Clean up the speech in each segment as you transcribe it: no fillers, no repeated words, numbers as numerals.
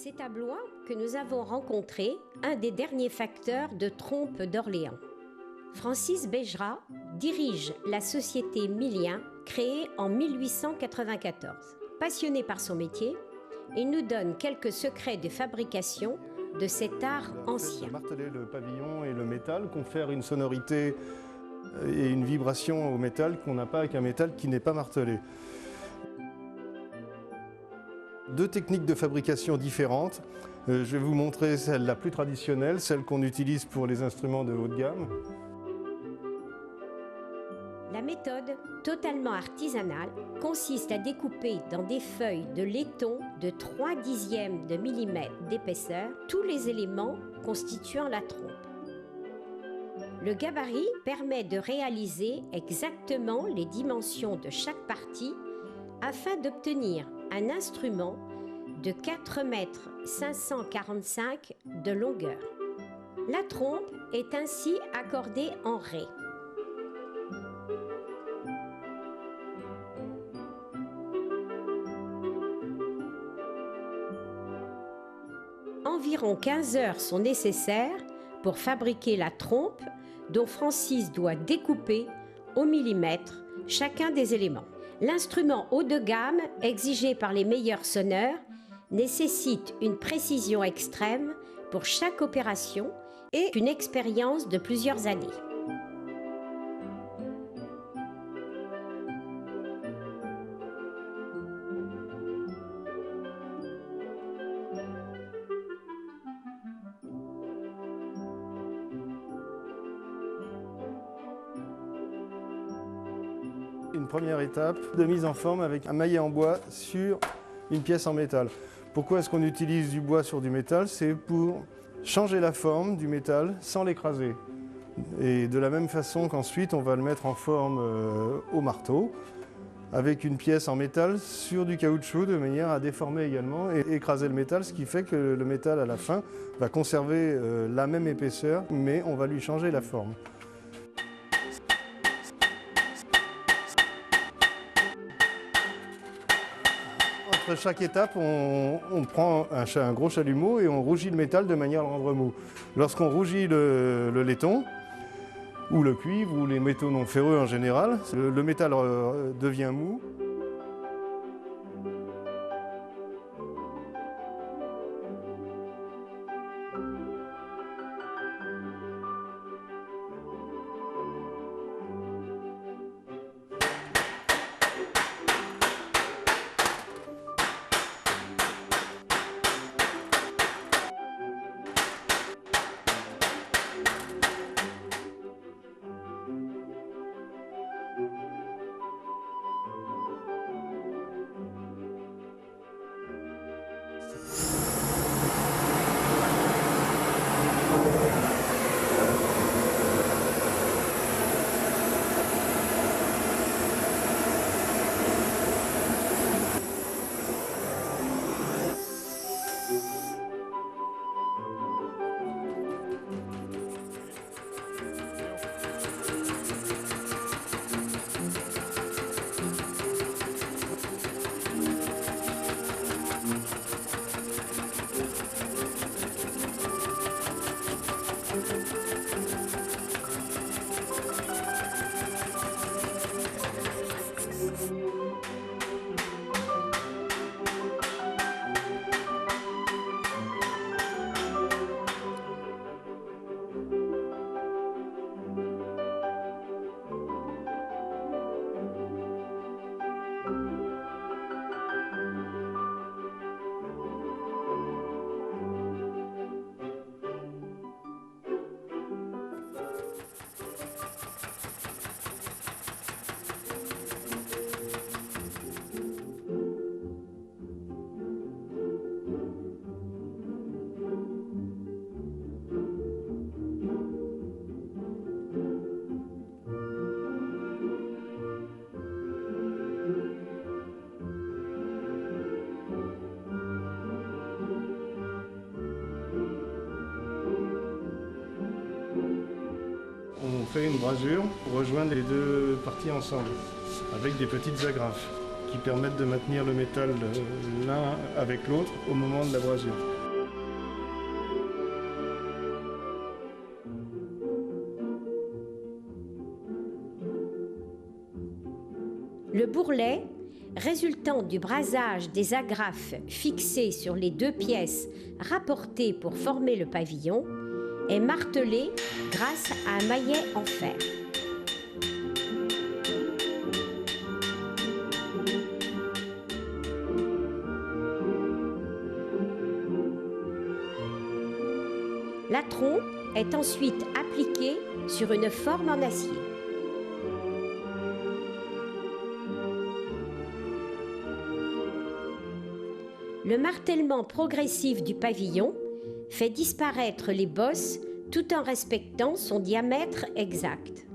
C'est à Blois que nous avons rencontré un des derniers facteurs de trompe d'Orléans. Francis Begerat dirige la société Millien, créée en 1894. Passionné par son métier, il nous donne quelques secrets de fabrication de cet art ancien. Marteler le pavillon et le métal confère une sonorité et une vibration au métal qu'on n'a pas avec un métal qui n'est pas martelé. Deux techniques de fabrication différentes. Je vais vous montrer celle la plus traditionnelle, celle qu'on utilise pour les instruments de haut de gamme. La méthode, totalement artisanale, consiste à découper dans des feuilles de laiton de 3/10 de millimètre d'épaisseur tous les éléments constituant la trompe. Le gabarit permet de réaliser exactement les dimensions de chaque partie afin d'obtenir un instrument de 4,545 m de longueur. La trompe est ainsi accordée en ré. Environ 15 heures sont nécessaires pour fabriquer la trompe dont Francis doit découper au millimètre chacun des éléments. L'instrument haut de gamme, exigé par les meilleurs sonneurs, nécessite une précision extrême pour chaque opération et une expérience de plusieurs années. Une première étape de mise en forme avec un maillet en bois sur une pièce en métal. Pourquoi est-ce qu'on utilise du bois sur du métal? C'est pour changer la forme du métal sans l'écraser. Et de la même façon qu'ensuite on va le mettre en forme au marteau avec une pièce en métal sur du caoutchouc de manière à déformer également et écraser le métal, ce qui fait que le métal à la fin va conserver la même épaisseur mais on va lui changer la forme. Entre chaque étape, on prend un gros chalumeau et on rougit le métal de manière à le rendre mou. Lorsqu'on rougit le laiton, ou le cuivre, ou les métaux non ferreux en général, le métal devient mou. On fait une brasure pour rejoindre les deux parties ensemble, avec des petites agrafes qui permettent de maintenir le métal l'un avec l'autre au moment de la brasure. Le bourrelet, résultant du brasage des agrafes fixées sur les 2 pièces rapportées pour former le pavillon, est martelé grâce à un maillet en fer. La trompe est ensuite appliquée sur une forme en acier. Le martèlement progressif du pavillon fait disparaître les bosses tout en respectant son diamètre exact.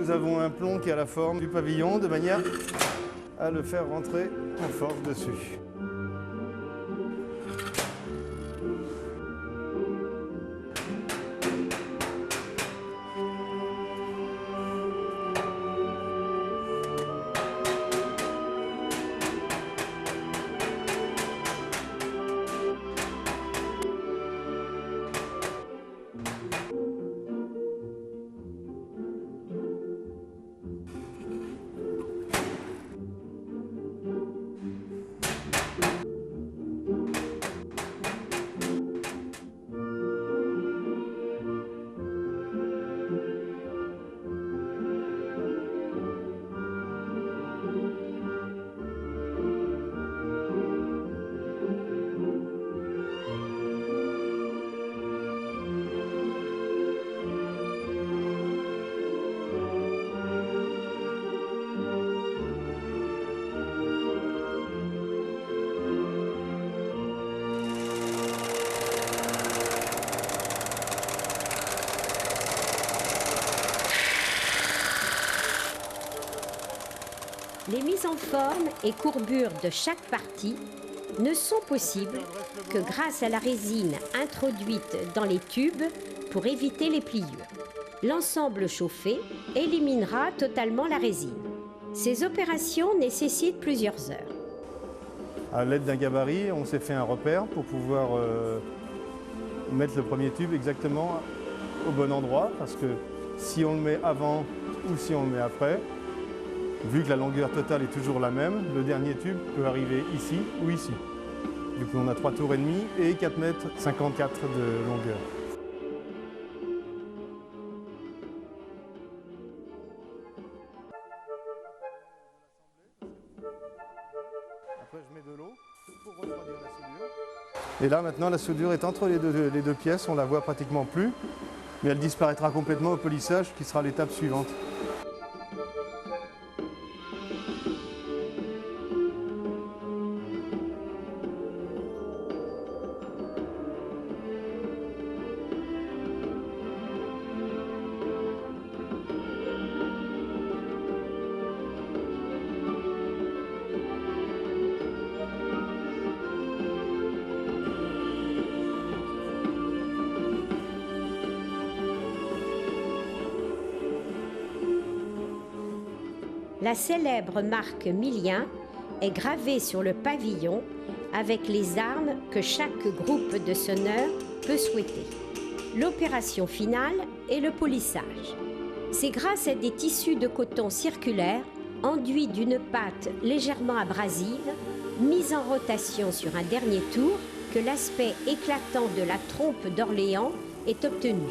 Nous avons un plomb qui a la forme du pavillon de manière à le faire rentrer en force dessus. Les mises en forme et courbures de chaque partie ne sont possibles que grâce à la résine introduite dans les tubes pour éviter les pliures. L'ensemble chauffé éliminera totalement la résine. Ces opérations nécessitent plusieurs heures. À l'aide d'un gabarit, on s'est fait un repère pour pouvoir mettre le premier tube exactement au bon endroit, parce que si on le met avant ou si on le met après, vu que la longueur totale est toujours la même, le dernier tube peut arriver ici ou ici. Du coup, on a 3 tours et demi et 4,54 mètres de longueur. Après, je mets de l'eau pour refroidir la soudure. Et là, maintenant, la soudure est entre les deux pièces. On la voit pratiquement plus, mais elle disparaîtra complètement au polissage, qui sera l'étape suivante. La célèbre marque Millien est gravée sur le pavillon avec les armes que chaque groupe de sonneurs peut souhaiter. L'opération finale est le polissage. C'est grâce à des tissus de coton circulaires enduits d'une pâte légèrement abrasive, mise en rotation sur un dernier tour, que l'aspect éclatant de la trompe d'Orléans est obtenu.